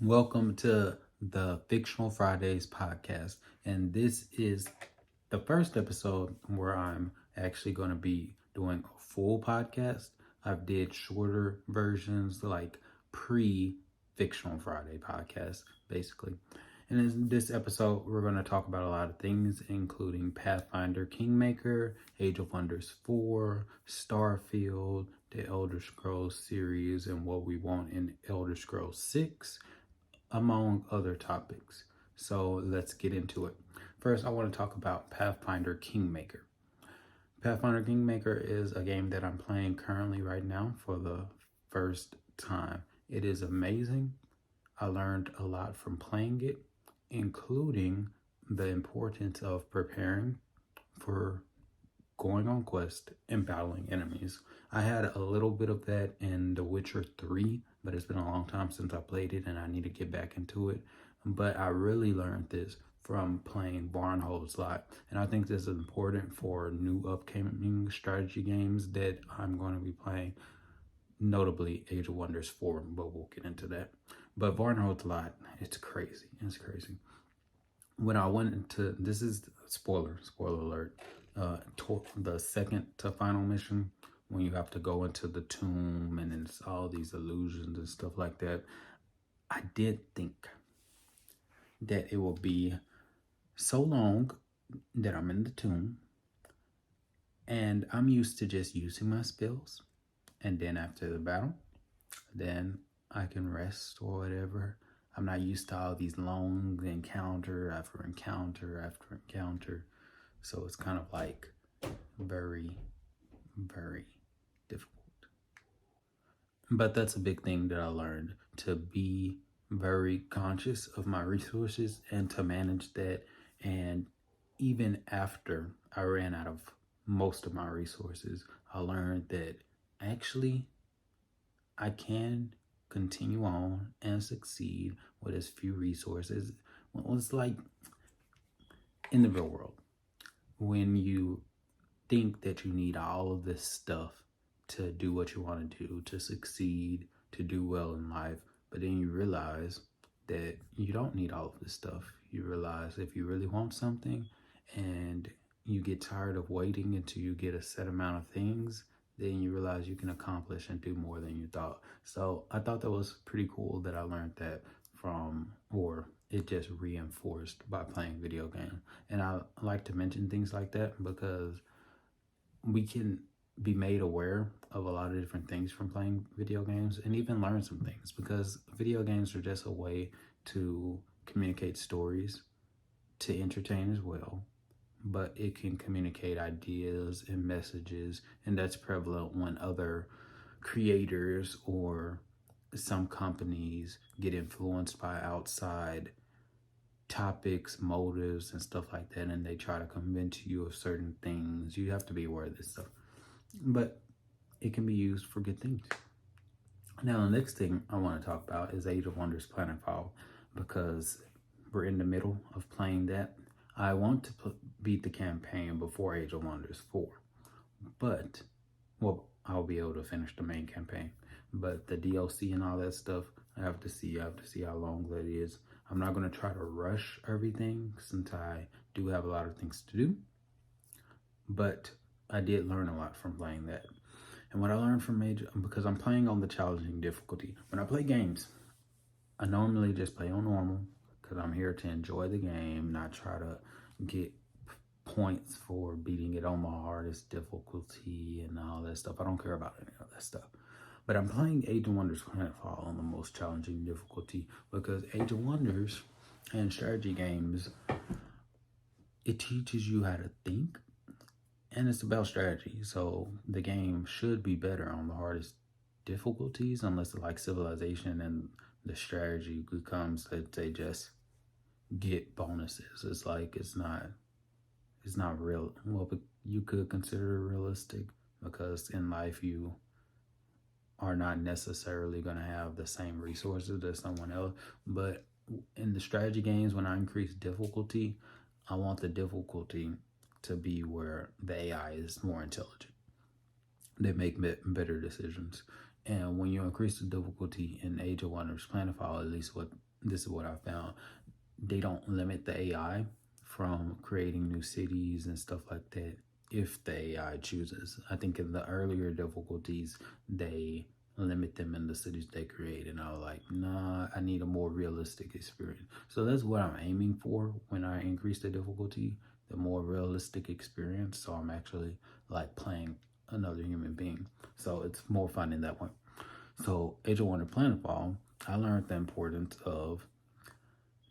Welcome to the Fictional Fridays podcast. And this is the first episode where I'm actually going to be doing a full podcast. I've did shorter versions like pre-Fictional Friday podcast, basically. And in this episode, we're going to talk about a lot of things, including Pathfinder Kingmaker, Age of Wonders 4, Starfield, the Elder Scrolls series, and what we want in Elder Scrolls 6, among other topics. So let's get into it. First, I want to talk about Pathfinder Kingmaker. Pathfinder Kingmaker is a game that I'm playing currently right now for the first time. It is amazing. I learned a lot from playing it, including the importance of preparing for going on quest and battling enemies. I had a little bit of that in The Witcher 3, but it's been a long time since I played it and I need to get back into it. But I really learned this from playing Barnhold's Lot, and I think this is important for new upcoming strategy games that I'm going to be playing, notably Age of Wonders 4, but we'll get into that. But Barnhold's Lot, it's crazy. It's crazy. When I went into, this is spoiler alert, the second to final mission, when you have to go into the tomb and it's all these illusions and stuff like that, I did think that it will be so long that I'm in the tomb and I'm used to just using my spells, and then after the battle, then I can rest or whatever. I'm not used to all these long encounter after encounter after encounter. So it's kind of like very, very difficult. But that's a big thing that I learned, to be very conscious of my resources and to manage that. And even after I ran out of most of my resources, I learned that actually I can continue on and succeed with as few resources. Well, it's like in the real world, when you think that you need all of this stuff to do what you want to do, to succeed, to do well in life, but then you realize that you don't need all of this stuff. You realize if you really want something and you get tired of waiting until you get a set amount of things, then you realize you can accomplish and do more than you thought. So I thought that was pretty cool that I learned that from, or it just reinforced by playing video games. And I like to mention things like that because we can be made aware of a lot of different things from playing video games and even learn some things, because video games are just a way to communicate stories, to entertain as well, but it can communicate ideas and messages, and that's prevalent when other creators or some companies get influenced by outside topics, motives, and stuff like that, and they try to convince you of certain things. You have to be aware of this stuff, but it can be used for good things. Now, the next thing I want to talk about is Age of Wonders Planetfall, because we're in the middle of playing that. I want to beat the campaign before Age of Wonders 4, but, well, I'll be able to finish the main campaign. But the DLC and all that stuff, I have to see how long that is. I'm not going to try to rush everything since I do have a lot of things to do. But I did learn a lot from playing that. And what I learned from because I'm playing on the challenging difficulty. When I play games, I normally just play on normal because I'm here to enjoy the game, not try to get points for beating it on my hardest difficulty and all that stuff. I don't care about any of that stuff. But I'm playing Age of Wonders Planetfall on the most challenging difficulty because Age of Wonders and strategy games, it teaches you how to think, and it's about strategy. So the game should be better on the hardest difficulties, unless it's like Civilization and the strategy becomes that they just get bonuses. It's like it's not real. Well, but you could consider it realistic, because in life you are not necessarily going to have the same resources as someone else. But in the strategy games, when I increase difficulty, I want the difficulty to be where the AI is more intelligent. They make better decisions. And when you increase the difficulty in Age of Wonders Planetfall, at least what this is what I found. They don't limit the AI from creating new cities and stuff like that if the AI chooses. I think in the earlier difficulties, they limit them in the cities they create. And I was like, nah, I need a more realistic experience. So that's what I'm aiming for when I increase the difficulty, the more realistic experience. So I'm actually like playing another human being. So it's more fun in that way. So Age of Wonder Planetfall, I learned the importance of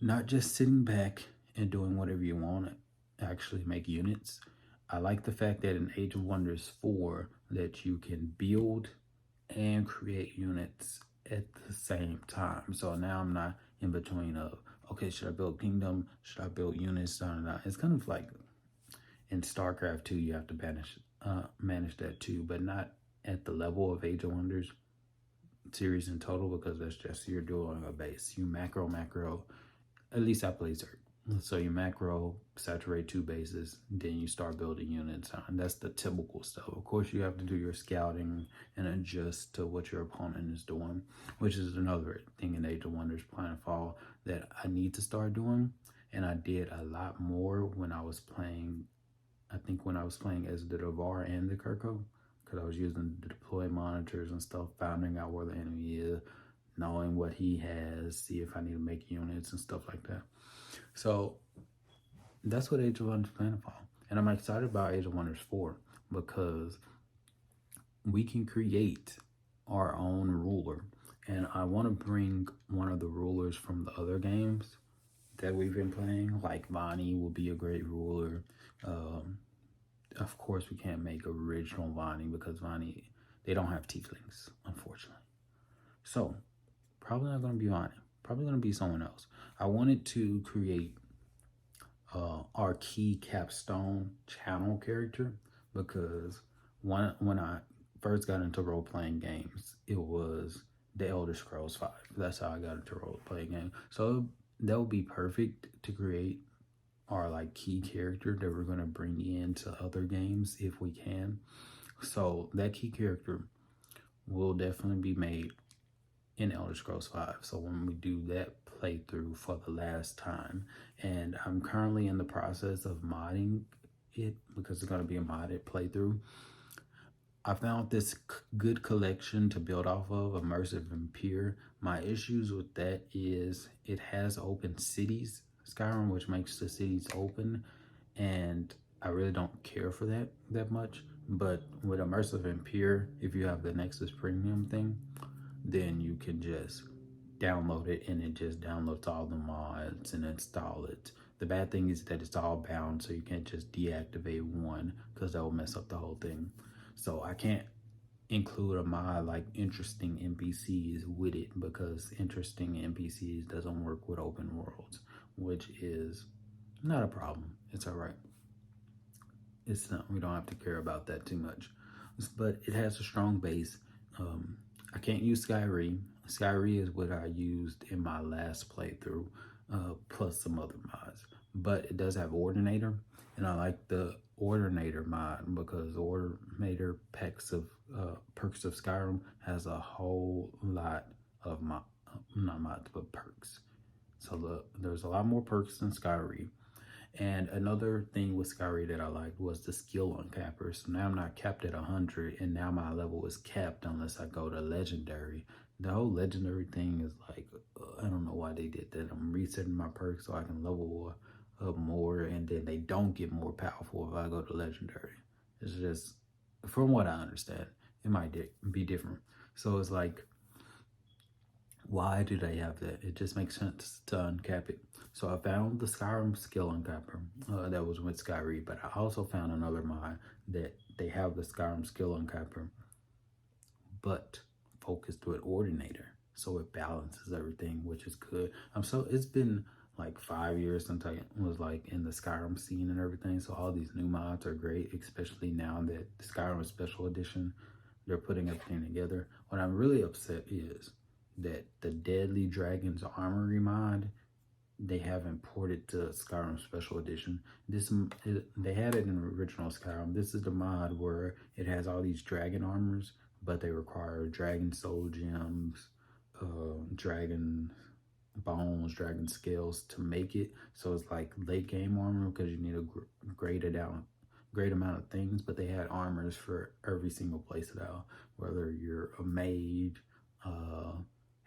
not just sitting back and doing whatever you want to actually make units. I like the fact that in Age of Wonders 4 that you can build and create units at the same time. So now I'm not in between of, okay, should I build kingdom? Should I build units? It's kind of like in StarCraft 2 you have to manage that too, but not at the level of Age of Wonders series in total, because that's just you're doing a base. You macro, at least I play Zerg. So you macro, saturate 2 bases, then you start building units. And that's the typical stuff. Of course, you have to do your scouting and adjust to what your opponent is doing, which is another thing in Age of Wonders Planetfall that I need to start doing. And I did a lot more when I was playing, I think when I was playing as the Devar and the Kirko, because I was using the deploy monitors and stuff, finding out where the enemy is, knowing what he has, see if I need to make units and stuff like that. So that's what Age of Wonders Planetfall. And I'm excited about Age of Wonders 4 because we can create our own ruler. And I want to bring one of the rulers from the other games that we've been playing. Like Vani will be a great ruler. Of course, we can't make original Vani because Vani, they don't have tieflings, unfortunately. So probably not going to be Vani. Probably going to be someone else. I wanted to create our key capstone channel character because when I first got into role-playing games, it was the Elder Scrolls 5. That's how I got into role-playing games. So that would be perfect to create our like key character that we're going to bring into other games if we can. So that key character will definitely be made in Elder Scrolls 5. So when we do that playthrough for the last time, and I'm currently in the process of modding it because it's going to be a modded playthrough. I found this good collection to build off of, Immersive and Pure. My issues with that is it has open cities, Skyrim, which makes the cities open, and I really don't care for that much. But with Immersive and Pure, if you have the Nexus Premium thing, then you can just download it and it just downloads all the mods and install it. The bad thing is that it's all bound, so you can't just deactivate one because that will mess up the whole thing. So I can't include a mod like interesting NPCs with it because interesting NPCs doesn't work with open worlds, which is not a problem. It's all right. It's not, we don't have to care about that too much, but it has a strong base. I can't use Skyri. Skyri is what I used in my last playthrough, plus some other mods. But it does have Ordinator, and I like the Ordinator mod because the Ordinator perks of Skyrim has a whole lot of not mods, but perks. So there's a lot more perks than Skyri. And another thing with Skyri that I liked was the skill uncapper. So now I'm not capped at 100, and now my level is capped unless I go to legendary. The whole legendary thing is like, I don't know why they did that. I'm resetting my perks so I can level up more, and then they don't get more powerful if I go to legendary. It's just, from what I understand, it might be different. So it's like, why do they have that? It just makes sense to uncap it. So I found the Skyrim skill uncapper that was with Skyrim, but I also found another mod that they have the Skyrim skill uncapper, but focused with Ordinator. So it balances everything, which is good. It's been like 5 years since I was like in the Skyrim scene and everything. So all these new mods are great, especially now that the Skyrim Special Edition, they're putting everything together. What I'm really upset is that the Deadly Dragons Armory mod, they have imported to Skyrim Special Edition. They had it in original Skyrim. This is the mod where it has all these dragon armors, but they require dragon soul gems, dragon bones, dragon scales to make it. So it's like late game armor because you need a great amount of things. But they had armors for every single playstyle, whether you're a mage,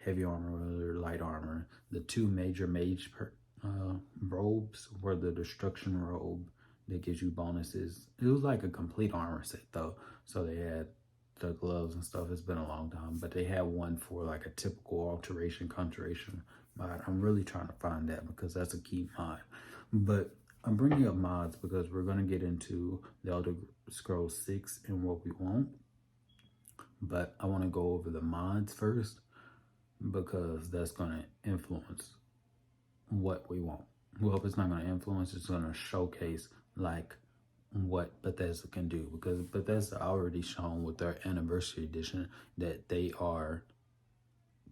heavy armor, or light armor. The two major robes were the destruction robe that gives you bonuses. It was like a complete armor set though. So they had the gloves and stuff. It's been a long time, but they had one for like a typical alteration conjuration mod. I'm really trying to find that because that's a key mod. But I'm bringing up mods because we're going to get into the Elder Scrolls 6 and what we want. But I want to go over the mods first because that's going to influence what we want. Well, if it's not going to influence, it's going to showcase like what Bethesda can do, because Bethesda already shown with their anniversary edition that they are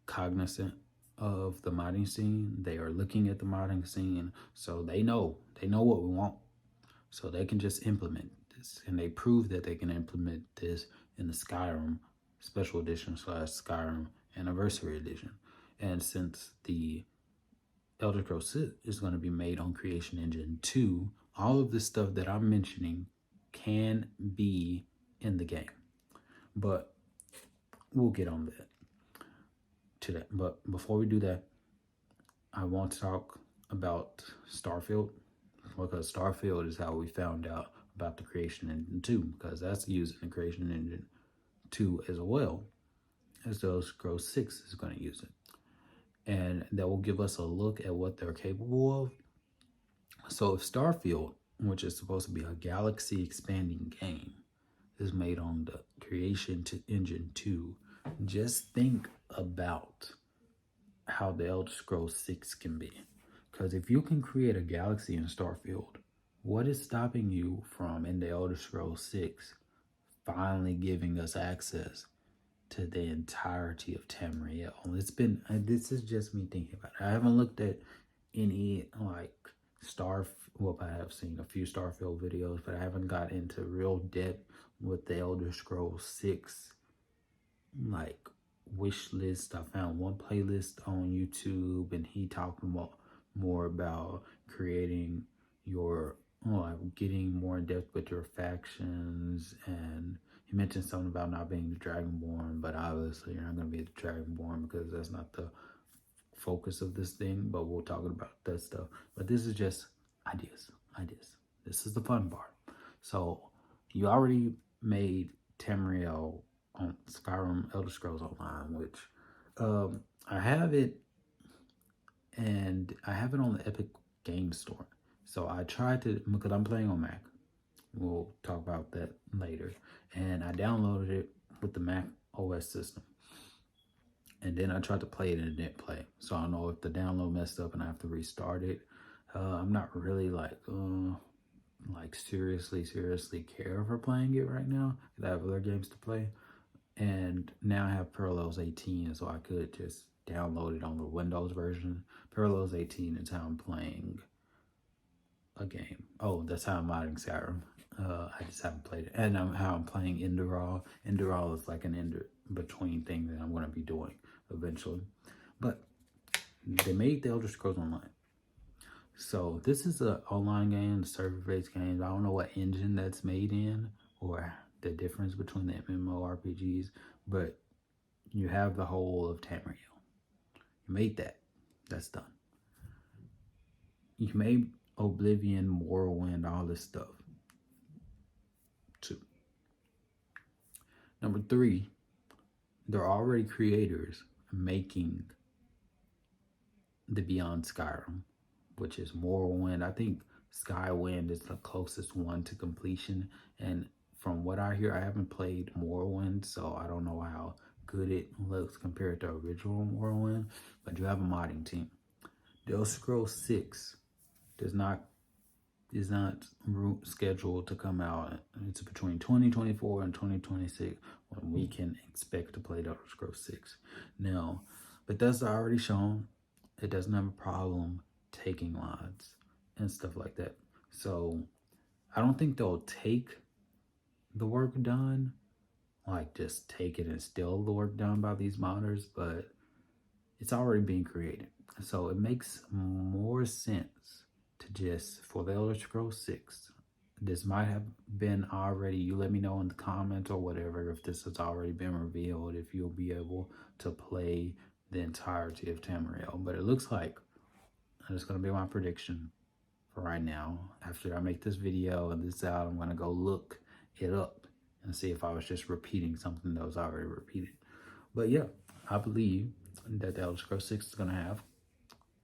cognizant of the modding scene. They are looking at the modding scene, so they know what we want, so they can just implement this, and they prove that they can implement this in the Skyrim special edition / Skyrim anniversary edition. And since the Elder Scrolls 6 is going to be made on Creation Engine 2, all of the stuff that I'm mentioning can be in the game. But we'll get on to that. But before we do that, I want to talk about Starfield, because Starfield is how we found out about the Creation Engine 2, because that's using the Creation Engine 2 as well as the Elder Scrolls 6 is going to use it. And that will give us a look at what they're capable of. So if Starfield, which is supposed to be a galaxy expanding game, is made on the Creation Engine 2, just think about how the Elder Scrolls 6 can be. Because if you can create a galaxy in Starfield, what is stopping you from, in the Elder Scrolls 6, finally giving us access to the entirety of Tamriel? This is just me thinking about it. I haven't looked at any like I have seen a few Starfield videos, but I haven't got into real depth with the Elder Scrolls 6 like wish list. I found one playlist on YouTube, and he talked more about creating your getting more in depth with your factions, and he mentioned something about not being the Dragonborn, but obviously you're not going to be the Dragonborn because that's not the focus of this thing. But we'll talk about that stuff. But this is just ideas. This is the fun part. So you already made Tamriel on Skyrim Elder Scrolls Online, which I have it, and I have it on the Epic Game Store. So I tried to, because I'm playing on Mac. We'll talk about that later. And I downloaded it with the Mac OS system. And then I tried to play it and it didn't play. So I don't know if the download messed up and I have to restart it. I'm not really like seriously care for playing it right now, because I have other games to play. And now I have Parallels 18, so I could just download it on the Windows version. Parallels 18 is how I'm playing a game. Oh, that's how I'm modding Skyrim. I just haven't played it. And how I'm playing Enderal. Enderal is like an in-between thing that I'm going to be doing eventually. But they made the Elder Scrolls Online. So this is an online game, server-based game. I don't know what engine that's made in or the difference between the MMORPGs, but you have the whole of Tamriel. You made that. That's done. You made Oblivion, Morrowind, all this stuff. 2. Number 3, there are already creators making the Beyond Skyrim, which is Morrowind. I think Skywind is the closest one to completion. And from what I hear, I haven't played Morrowind, so I don't know how good it looks compared to original Morrowind. But you have a modding team. The Elder Scrolls 6 is not scheduled to come out. It's between 2024 and 2026 when we can expect to play the Elder Scrolls 6. Now, Bethesda already shown it doesn't have a problem taking mods and stuff like that. So I don't think they'll take the work done, like just take it and steal the work done by these modders, but it's already being created. So it makes more sense to just, for the Elder Scrolls 6, this might have been already, you let me know in the comments or whatever if this has already been revealed, if you'll be able to play the entirety of Tamriel. But it looks like, and it's going to be my prediction for right now, after I make this video and this out, I'm going to go look it up and see if I was just repeating something that was already repeated. But yeah, I believe that the Elder Scrolls 6 is going to have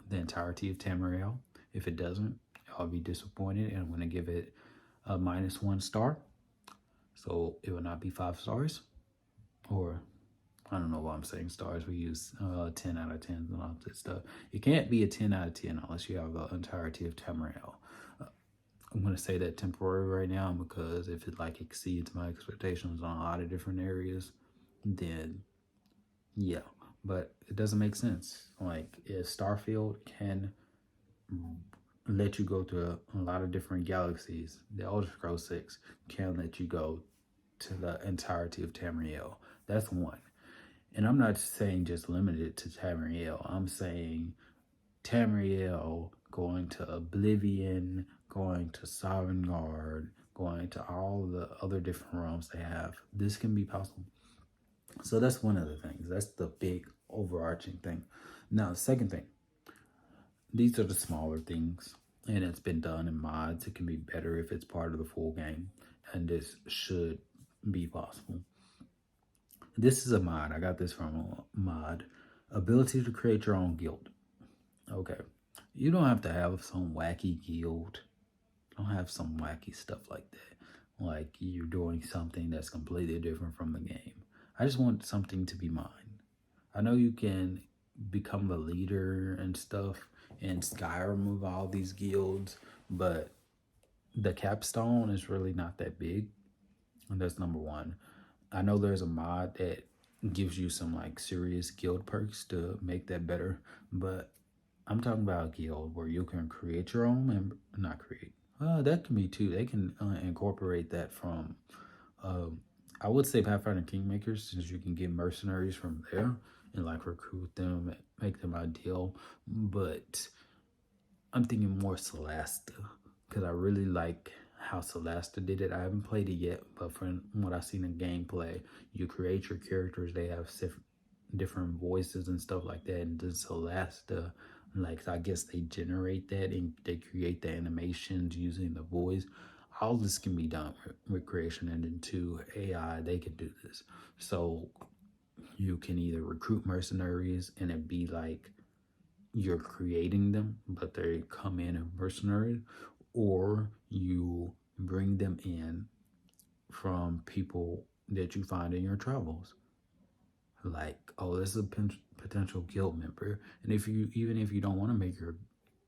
the entirety of Tamriel. If it doesn't, I'll be disappointed, and I'm going to give it a -1 star. So it will not be 5 stars, or I don't know why I'm saying stars. We use 10 out of 10 and all that stuff. It can't be a 10 out of 10 unless you have the entirety of Tamriel. I'm going to say that temporary right now because if it like exceeds my expectations on a lot of different areas, then yeah. But it doesn't make sense. Like, if Starfield can let you go to a lot of different galaxies, the Elder Scrolls 6 can let you go to the entirety of Tamriel. That's one. And I'm not saying just limited to Tamriel. I'm saying Tamriel going to Oblivion, going to Sovngarde, going to all the other different realms they have. This can be possible. So that's one of the things. That's the big overarching thing. Now, the second thing, these are the smaller things, and it's been done in mods. It can be better if it's part of the full game, and this should be possible. This is a mod. I got this from a mod. Ability to create your own guild. Okay. You don't have to have some wacky guild. Don't have some wacky stuff like that. Like you're doing something that's completely different from the game. I just want something to be mine. I know you can become the leader and stuff in Skyrim with all these guilds, but the capstone is really not that big. And that's number one. I know there's a mod that gives you some like serious guild perks to make that better, but I'm talking about a guild where you can create your own member, not create. That can be too. They can incorporate that from, I would say Pathfinder Kingmakers, since you can get mercenaries from there and like recruit them, make them ideal. But I'm thinking more Celasta because I really like how Celasta did it. I haven't played it yet, but from what I've seen in gameplay, you create your characters. They have different voices and stuff like that. And then Celasta, like I guess they generate that and they create the animations using the voice. All this can be done with Creation Engine 2 AI. They can do this. So you can either recruit mercenaries and it be like you're creating them, but they come in as mercenaries, or you bring them in from people that you find in your travels. Like, oh, this is a potential guild member, and even if you don't want to make your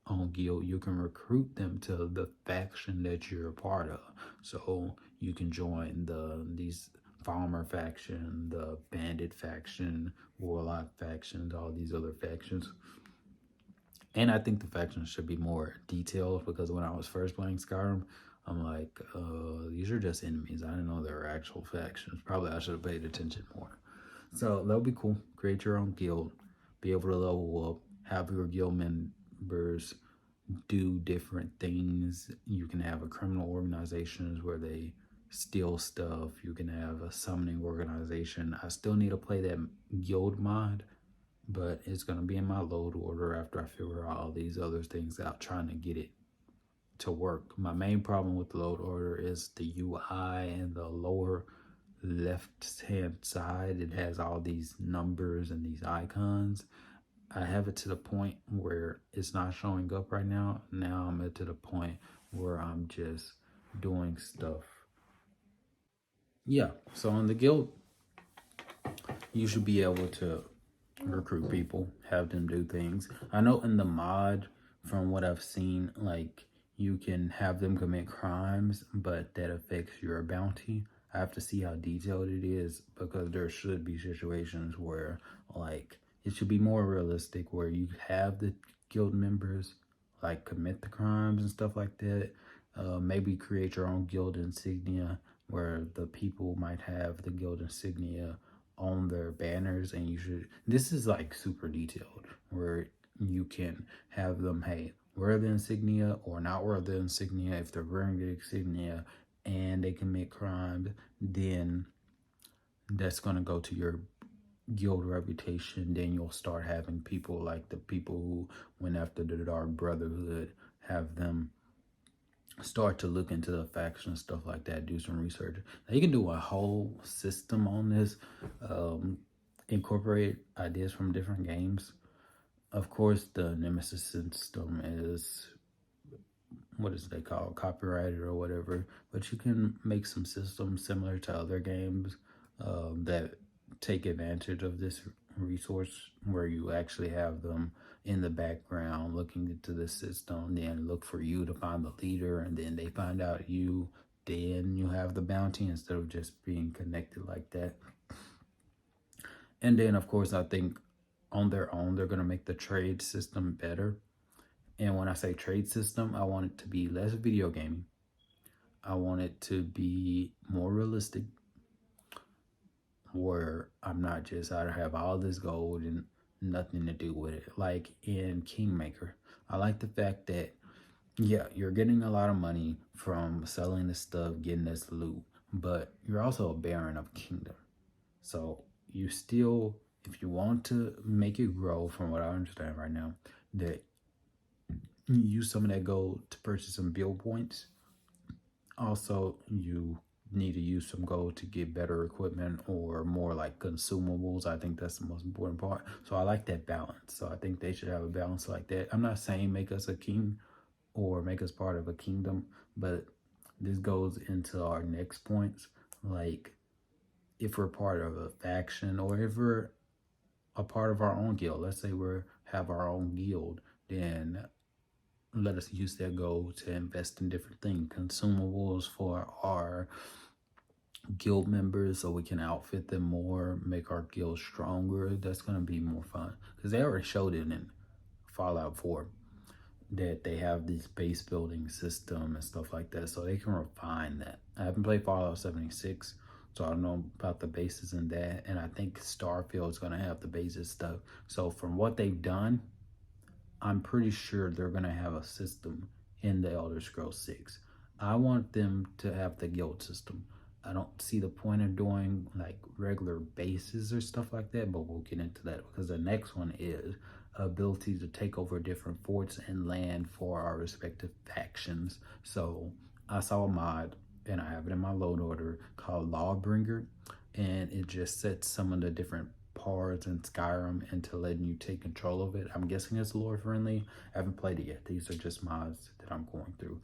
own guild, you can recruit them to the faction that you're a part of. So you can join these farmer faction, the bandit faction, warlock factions, all these other factions. And I think the factions should be more detailed because when I was first playing Skyrim, I'm like, these are just enemies. I didn't know they were actual factions. Probably I should have paid attention more. So that'll be cool. Create your own guild, be able to level up, have your guild members do different things. You can have a criminal organizations where they steal stuff. You can have a summoning organization. I still need to play that guild mod, but it's going to be in my load order after I figure out all these other things out, trying to get it to work. My main problem with the load order is the UI and the lower left hand side. It has all these numbers and these icons. I have it to the point where it's not showing up right now. Now I'm at to the point where I'm just doing stuff. Yeah, so in the guild, you should be able to recruit people, have them do things. I know in the mod, from what I've seen, like you can have them commit crimes, but that affects your bounty. I have to see how detailed it is because there should be situations where like it should be more realistic where you have the guild members like commit the crimes and stuff like that. Maybe create your own guild insignia where the people might have the guild insignia on their banners, and you should, this is like super detailed where you can have them, hey, wear the insignia or not wear the insignia. If they're wearing the insignia and they commit crimes, then that's going to go to your guild reputation. Then you'll start having people like the people who went after the Dark Brotherhood, have them start to look into the faction, stuff like that, do some research. Now, you can do a whole system on this, incorporate ideas from different games. Of course, the Nemesis system is, what is they call, copyrighted or whatever, but you can make some systems similar to other games that take advantage of this resource, where you actually have them in the background looking into the system, then look for you to find the leader, and then they find out you, then you have the bounty instead of just being connected like that. And then, of course, I think on their own, they're going to make the trade system better. And when I say trade system, I want it to be less video gaming. I want it to be more realistic, where I'm not just, I have all this gold and nothing to do with it. Like in Kingmaker, I like the fact that, yeah, you're getting a lot of money from selling this stuff, getting this loot, but you're also a baron of kingdom. So you still, if you want to make it grow, from what I understand right now, that you use some of that gold to purchase some build points. Also, you need to use some gold to get better equipment or more like consumables. I think that's the most important part. So I like that balance. So I think they should have a balance like that. I'm not saying make us a king or make us part of a kingdom, but this goes into our next points. Like, if we're part of a faction, or if we're a part of our own guild, let's say we have our own guild, then let us use that gold to invest in different things, consumables for our guild members, so we can outfit them more, make our guild stronger. That's going to be more fun, because they already showed it in Fallout 4 that they have this base building system and stuff like that, so they can refine that. I haven't played Fallout 76, so I don't know about the bases in that, and I think Starfield's going to have the bases stuff. So from what they've done, I'm pretty sure they're going to have a system in the Elder Scrolls 6. I want them to have the guild system. I don't see the point of doing like regular bases or stuff like that, but we'll get into that, because the next one is ability to take over different forts and land for our respective factions. So I saw a mod, and I have it in my load order, called Lawbringer, and it just sets some of the different parts in Skyrim into letting you take control of it. I'm guessing it's lore friendly. I haven't played it yet. These are just mods that I'm going through.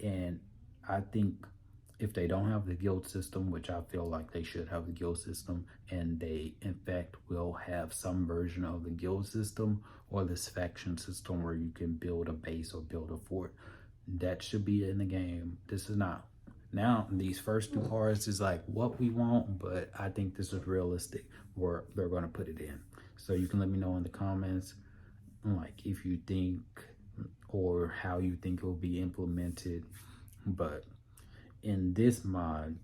And I think if they don't have the guild system, which I feel like they should have the guild system, and they in fact will have some version of the guild system or this faction system where you can build a base or build a fort, that should be in the game. This is not. Now, these first two parts is like what we want, but I think this is realistic where they're going to put it in. So you can let me know in the comments, like, if you think or how you think it will be implemented. But in this mod,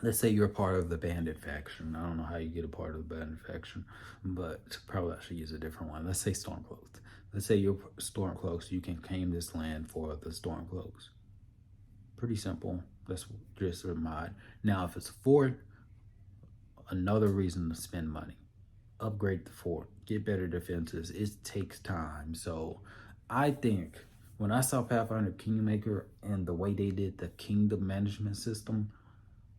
let's say you're a part of the bandit faction. I don't know how you get a part of the bandit faction, but probably I should use a different one. Let's say Stormcloaks. Let's say you're Stormcloaks, you can claim this land for the Stormcloaks. Pretty simple. That's just a mod. Now, if it's a fort, another reason to spend money. Upgrade the fort, get better defenses. It takes time. So I think when I saw Pathfinder Kingmaker and the way they did the kingdom management system,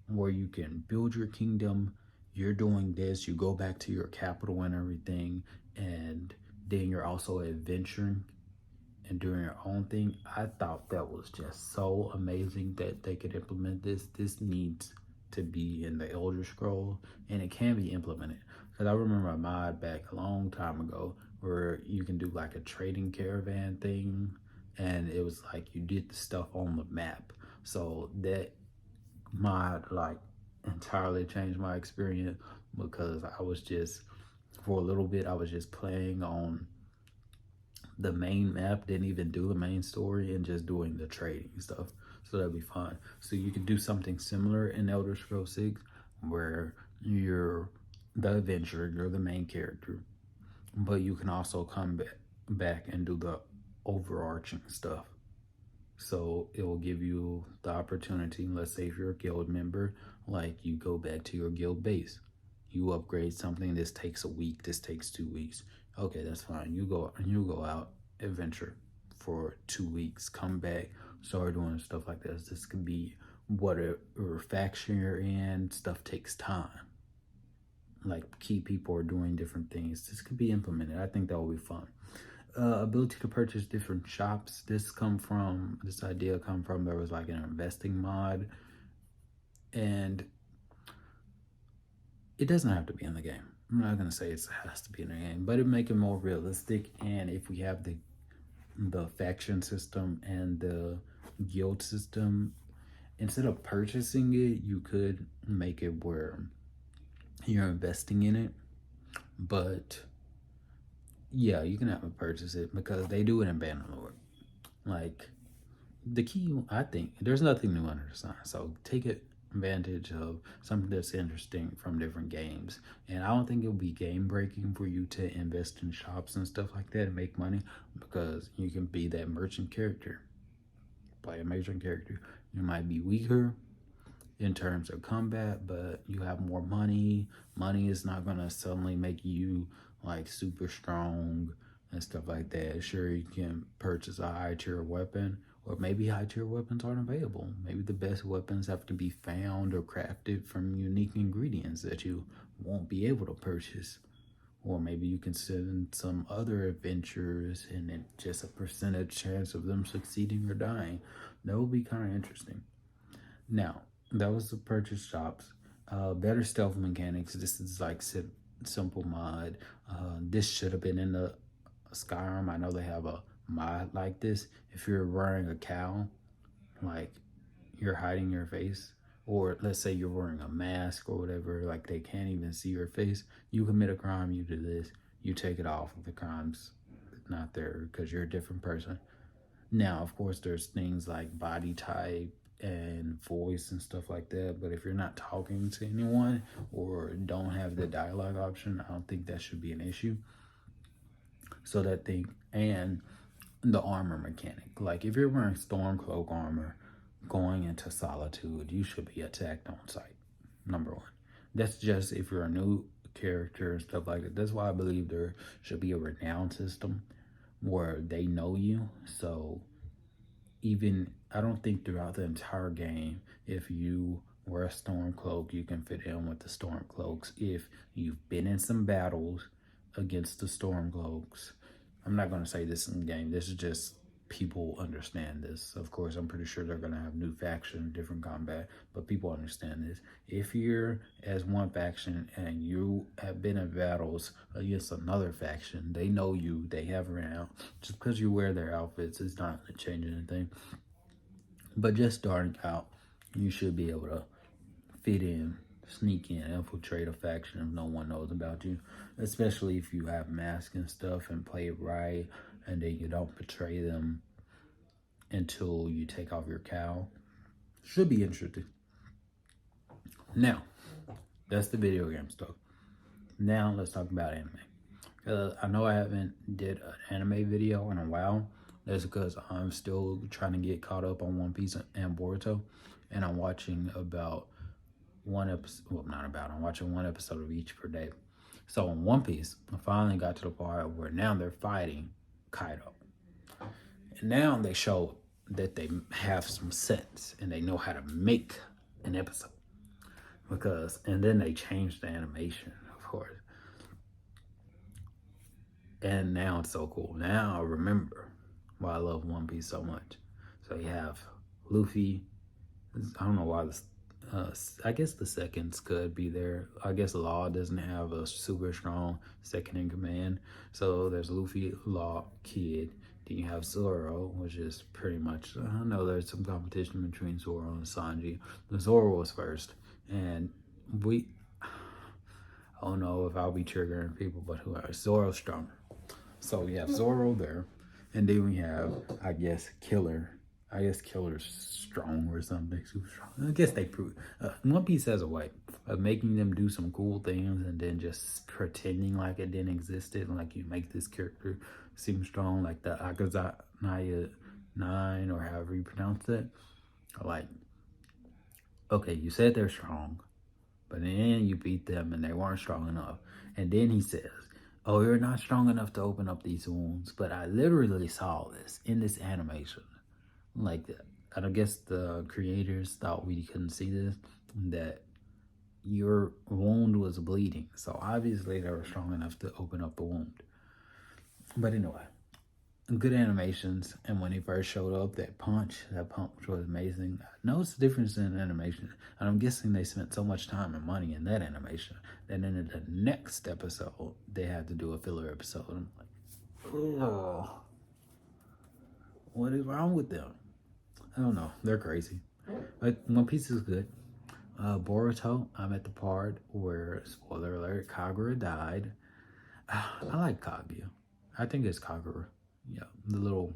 where you can build your kingdom, you're doing this, you go back to your capital and everything, and then you're also adventuring and doing your own thing. I thought that was just so amazing that they could implement this. This needs to be in the Elder Scroll, and it can be implemented. Because I remember a mod back a long time ago where you can do like a trading caravan thing, and it was like you did the stuff on the map. So that mod like entirely changed my experience, because I was just, for a little bit, I was just playing on the main map, didn't even do the main story, and just doing the trading stuff. So that'd be fun. So you could do something similar in Elder Scrolls 6, where you're the adventurer, you're the main character, but you can also come back back and do the overarching stuff. So it will give you the opportunity. Let's say if you're a guild member, like you go back to your guild base, you upgrade something. This takes a week. This takes 2 weeks. Okay, that's fine. You go out adventure for 2 weeks. Come back, start doing stuff like this. This could be whatever faction you're in. Stuff takes time. Like key people are doing different things. This could be implemented. I think that will be fun. Ability to purchase different shops. This idea come from, there was like an investing mod, and it doesn't have to be in the game. I'm not gonna say it has to be in the game, but it make it more realistic. And if we have the faction system and the guild system, instead of purchasing it, you could make it where you're investing in it. But yeah, you can have to purchase it because they do it in Bannerlord. Like the key, I think, there's nothing new under the sun. So take advantage of something that's interesting from different games. And I don't think it'll be game breaking for you to invest in shops and stuff like that and make money, because you can be that merchant character, play a merchant character. You might be weaker in terms of combat, but you have more money. Money is not gonna suddenly make you like super strong and stuff like that. Sure, you can purchase a high tier weapon, or maybe high tier weapons aren't available. Maybe the best weapons have to be found or crafted from unique ingredients that you won't be able to purchase. Or maybe you can send some other adventurers and then just a percentage chance of them succeeding or dying. That would be kind of interesting. Now, that was the purchase shops. Better stealth mechanics. This is like simple mod. This should have been in the Skyrim. I know they have a mod like this. If you're wearing a cowl, like you're hiding your face, or let's say you're wearing a mask or whatever, like they can't even see your face, you commit a crime, you do this, you take it off if the crime's not there because you're a different person. Now, of course, there's things like body type and voice and stuff like that, but if you're not talking to anyone or don't have the dialogue option, I don't think that should be an issue. So that thing, and the armor mechanic, like if you're wearing Stormcloak armor going into Solitude, you should be attacked on sight, number one. That's just if you're a new character and stuff like that. That's why I believe there should be a renown system where they know you. So even, I don't think throughout the entire game, if you wear a Stormcloak, you can fit in with the Stormcloaks. If you've been in some battles against the Stormcloaks, I'm not going to say this in the game. This is just people understand this. Of course, I'm pretty sure they're going to have new faction, different combat, but people understand this. If you're as one faction and you have been in battles against another faction, they know you, they have renown. Just because you wear their outfits is not going to change anything. But just starting out, you should be able to fit in, sneak in, infiltrate a faction if no one knows about you, especially if you have masks and stuff and play it right, and then you don't betray them until you take off your cowl. Should be interesting. Now, that's the video game stuff. Now let's talk about anime. I know I haven't did an anime video in a while. That's because I'm still trying to get caught up on One Piece and Boruto, and I'm watching about one episode. Well, not about. I'm watching one episode of each per day. So in One Piece, I finally got to the part where now they're fighting Kaido, and now they show that they have some sense and they know how to make an episode. And then they changed the animation, of course. And now it's so cool. Now I remember why I love One Piece so much. So you have Luffy. I don't know why this. I guess the seconds could be there. I guess Law doesn't have a super strong second in command. So there's Luffy, Law, Kid. Then you have Zoro, which is pretty much, I know there's some competition between Zoro and Sanji. But Zoro was first. And I don't know if I'll be triggering people, but whoever, Zoro's stronger. So we have Zoro there. And then we have, I guess, Killer. I guess Killer's strong or something. Super strong. I guess they prove. One Piece has a way of making them do some cool things and then just pretending like it didn't exist. And like you make this character seem strong, like the Akazanaya 9 or however you pronounce it. Like, okay, you said they're strong, but then you beat them and they weren't strong enough. And then he says, oh, you're not strong enough to open up these wounds. But I literally saw this in this animation. Like, I don't guess the creators thought we couldn't see this, that your wound was bleeding. So obviously they were strong enough to open up the wound. But anyway, good animations. And when he first showed up, that punch was amazing. I noticed the difference in animation, and I'm guessing they spent so much time and money in that animation that in the next episode they had to do a filler episode. I'm like, oh, what is wrong with them? I don't know, they're crazy. But One Piece is good. Boruto, I'm at the part where, spoiler alert, Kagura died. I like Kaguya. I think it's Kagura. Yeah, the little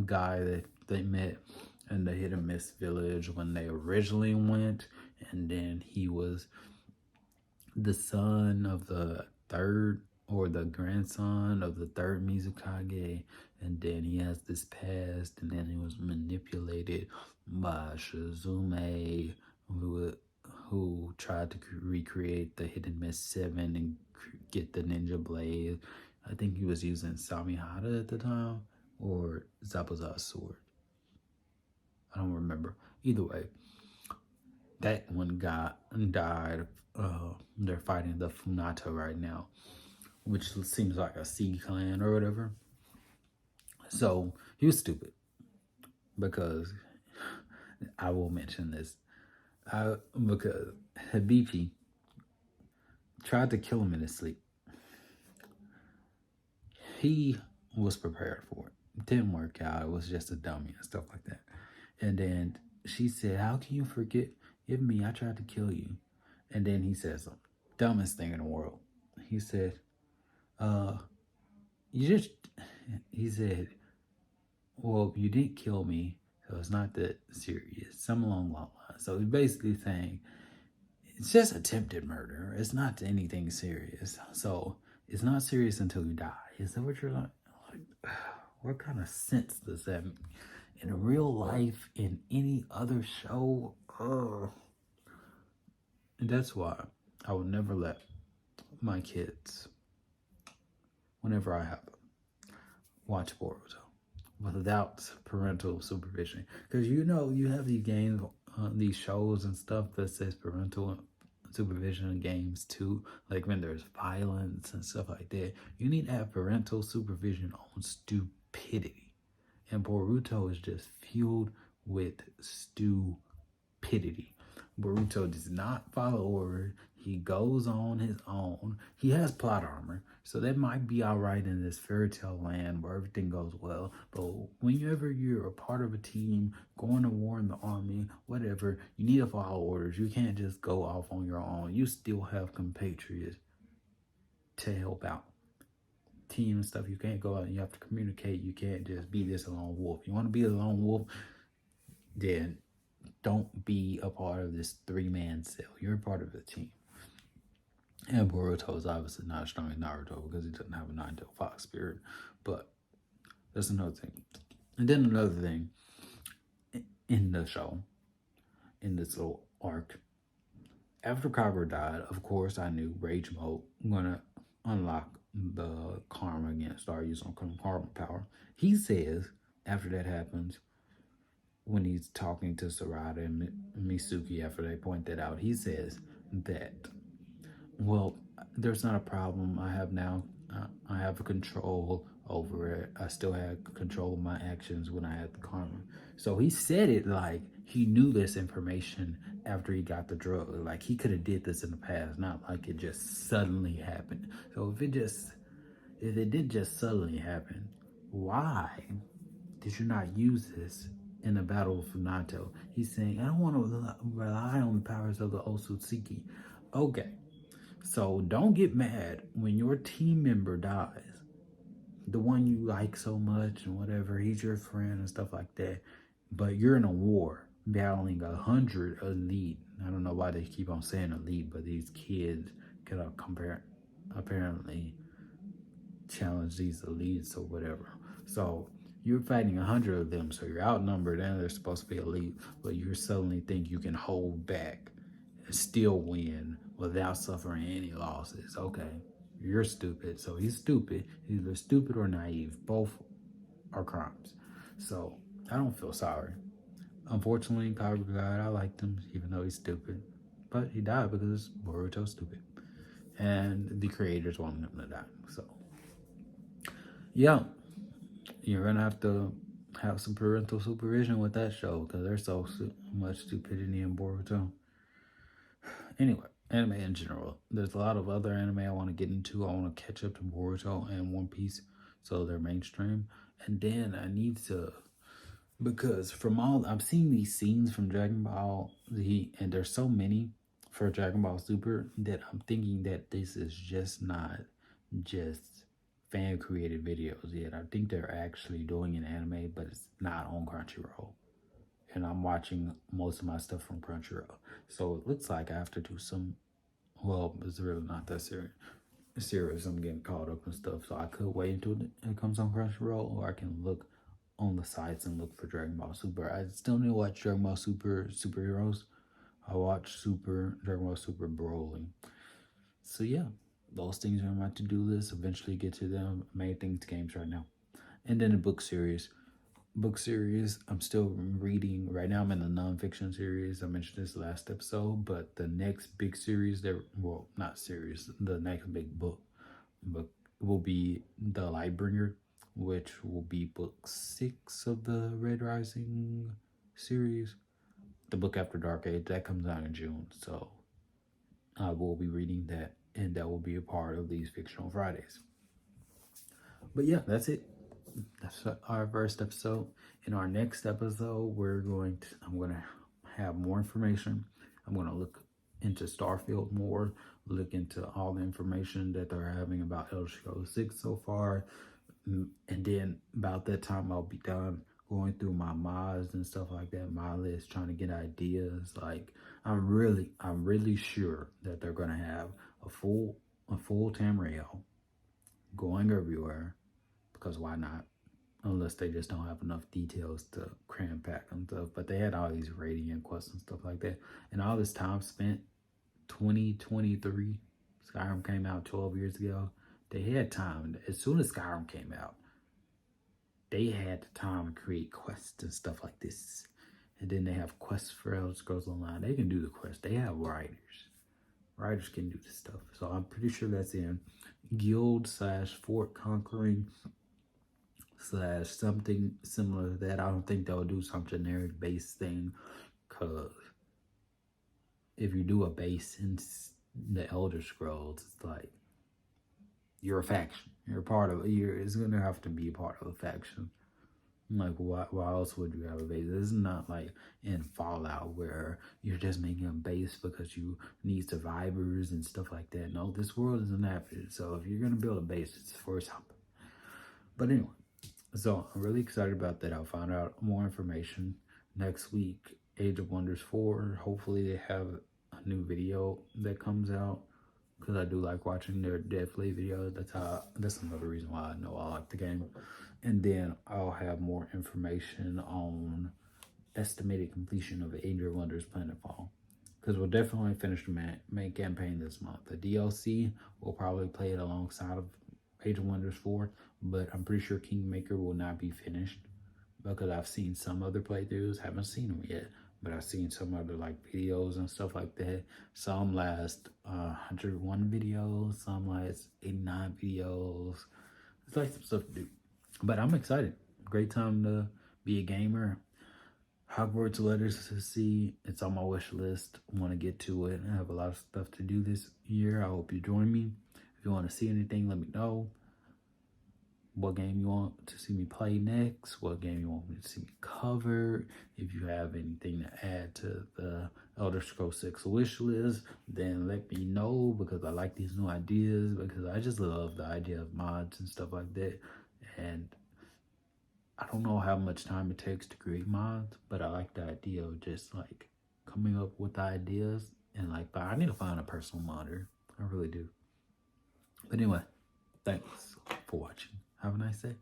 guy that they met in the Hit and Miss village when they originally went, and then he was the son of the third or the grandson of the third Mizukage, and then he has this past, and then he was manipulated by Shizume, who tried to recreate the Hidden Mist 7 and get the ninja blade. I think he was using Samihara at the time, or Zabuza's sword. I don't remember. Either way, that one guy died. They're fighting the Funata right now, which seems like a sea clan or whatever. So he was stupid, because I will mention this. Because Habibi tried to kill him in his sleep. He was prepared for it. It didn't work out. It was just a dummy and stuff like that. And then she said, how can you forgive me? I tried to kill you. And then he says the dumbest thing in the world. He said, he said, well, you didn't kill me, so it's not that serious. Some along that line. So he's basically saying, it's just attempted murder. It's not anything serious. So it's not serious until you die. Is that what you're like? What kind of sense does that make? In real life, in any other show? And that's why I would never let my kids, whenever I have them, watch Boruto without parental supervision. Because you have these games, these shows and stuff that says parental supervision in games too. Like when there's violence and stuff like that, you need to have parental supervision on stupidity. And Boruto is just fueled with stupidity. Boruto does not follow orders. He goes on his own. He has plot armor, so that might be all right in this fairy tale land where everything goes well. But whenever you're a part of a team, going to war in the army, whatever, you need to follow orders. You can't just go off on your own. You still have compatriots to help out. Team and stuff, you can't go out and you have to communicate. You can't just be this lone wolf. You want to be a lone wolf, then don't be a part of this 3-man cell. You're a part of the team. And Boruto is obviously not as strong as Naruto because he doesn't have a nine-tailed fox spirit. But that's another thing. And then another thing in the show, in this little arc, after Kagura died, of course, I knew Rage Mode gonna unlock the karma again, start using karma power. He says after that happens, when he's talking to Sarada and Mitsuki after they point that out, he says that, well, there's not a problem. I have control over it. I still had control of my actions when I had the karma. So he said it like he knew this information after he got the drug. Like he could have did this in the past, not like it just suddenly happened. So if it did just suddenly happen, why did you not use this in the Battle of Funato? He's saying, I don't want to rely on the powers of the Otsutsuki. Okay, so don't get mad when your team member dies. The one you like so much and whatever, he's your friend and stuff like that. But you're in a war battling 100 elite. I don't know why they keep on saying elite, but these kids can apparently challenge these elites or whatever. So you're fighting 100 of them, so you're outnumbered and they're supposed to be elite, but you suddenly think you can hold back and still win without suffering any losses. Okay, you're stupid. So he's stupid. He's either stupid or naive. Both are crimes. So I don't feel sorry. Unfortunately, Kyber God, I liked him, even though he's stupid. But he died because Boruto's stupid. And the creators wanted him to die. So, yeah, you're going to have some parental supervision with that show because there's so much stupidity in Boruto. Anyway, anime in general. There's a lot of other anime I want to get into. I want to catch up to Boruto and One Piece so they're mainstream. And then I need to, because from all I've seen these scenes from Dragon Ball Z, and there's so many for Dragon Ball Super that I'm thinking that this is just not just fan created videos yet. I think they're actually doing an anime, but it's not on Crunchyroll. And I'm watching most of my stuff from Crunchyroll. So it looks like I have to do some, well, it's really not that serious. I'm getting caught up and stuff. So I could wait until it comes on Crunchyroll, or I can look on the sites and look for Dragon Ball Super. I still need to watch Dragon Ball Super Superheroes. I watched Dragon Ball Super Broly. So yeah, those things are on my to-do list. Eventually get to them. Main things games right now. And then the book series. I'm still reading right now. I'm in the nonfiction series. I mentioned this last episode, but the next big series not series, the next big book will be The Lightbringer, which will be book 6 of the Red Rising series. The book after Dark Age, that comes out in June. So I will be reading that, and that will be a part of these Fictional Fridays. But yeah, that's it. That's our first episode. In our next episode, I'm going to have more information. I'm going to look into Starfield more, look into all the information that they're having about Elder Scrolls 6 so far. And then about that time, I'll be done going through my mods and stuff like that, my list, trying to get ideas. Like I'm really sure that they're going to have a full Tamriel going everywhere, because why not? Unless they just don't have enough details to cram pack and stuff. But they had all these radiant quests and stuff like that. And all this time spent, 2023, Skyrim came out 12 years ago. They had time. As soon as Skyrim came out, they had the time to create quests and stuff like this. And then they have quests for Elder Scrolls Online. They can do the quests. They have writers. Writers can do this stuff. So I'm pretty sure that's in guild / fort conquering / something similar to that. I don't think they'll do some generic base thing, because if you do a base in the Elder Scrolls, it's like you're a faction. You're part of it. It's gonna have to be a part of a faction. Like why else would you have a base? This is not like in Fallout where you're just making a base because you need survivors and stuff like that. No, this world isn't happening. So if you're gonna build a base, it's for something. But anyway. So I'm really excited about that. I'll find out more information next week. Age of Wonders 4. Hopefully they have a new video that comes out, because I do like watching their deadly videos. That's another reason why I know I like the game. And then I'll have more information on estimated completion of Age of Wonders Planetfall, because we'll definitely finish the main campaign this month. The DLC will probably play it alongside of Age of Wonders 4, but I'm pretty sure Kingmaker will not be finished, because I've seen some other playthroughs. Haven't seen them yet, but I've seen some other like videos and stuff like that. Some last 101 videos, some last 89 videos. It's like some stuff to do, but I'm excited. Great time to be a gamer. Hogwarts Legacy, it's on my wish list. I want to get to it. I have a lot of stuff to do this year. I hope you join me. If you want to see anything, let me know. What game you want to see me play next, what game you want me to see me cover. If you have anything to add to the Elder Scrolls 6 wish list, then let me know, because I like these new ideas, because I just love the idea of mods and stuff like that. And I don't know how much time it takes to create mods, but I like the idea of just like coming up with ideas, and like, but I need to find a personal modder. I really do. But anyway, thanks for watching. Have a nice day.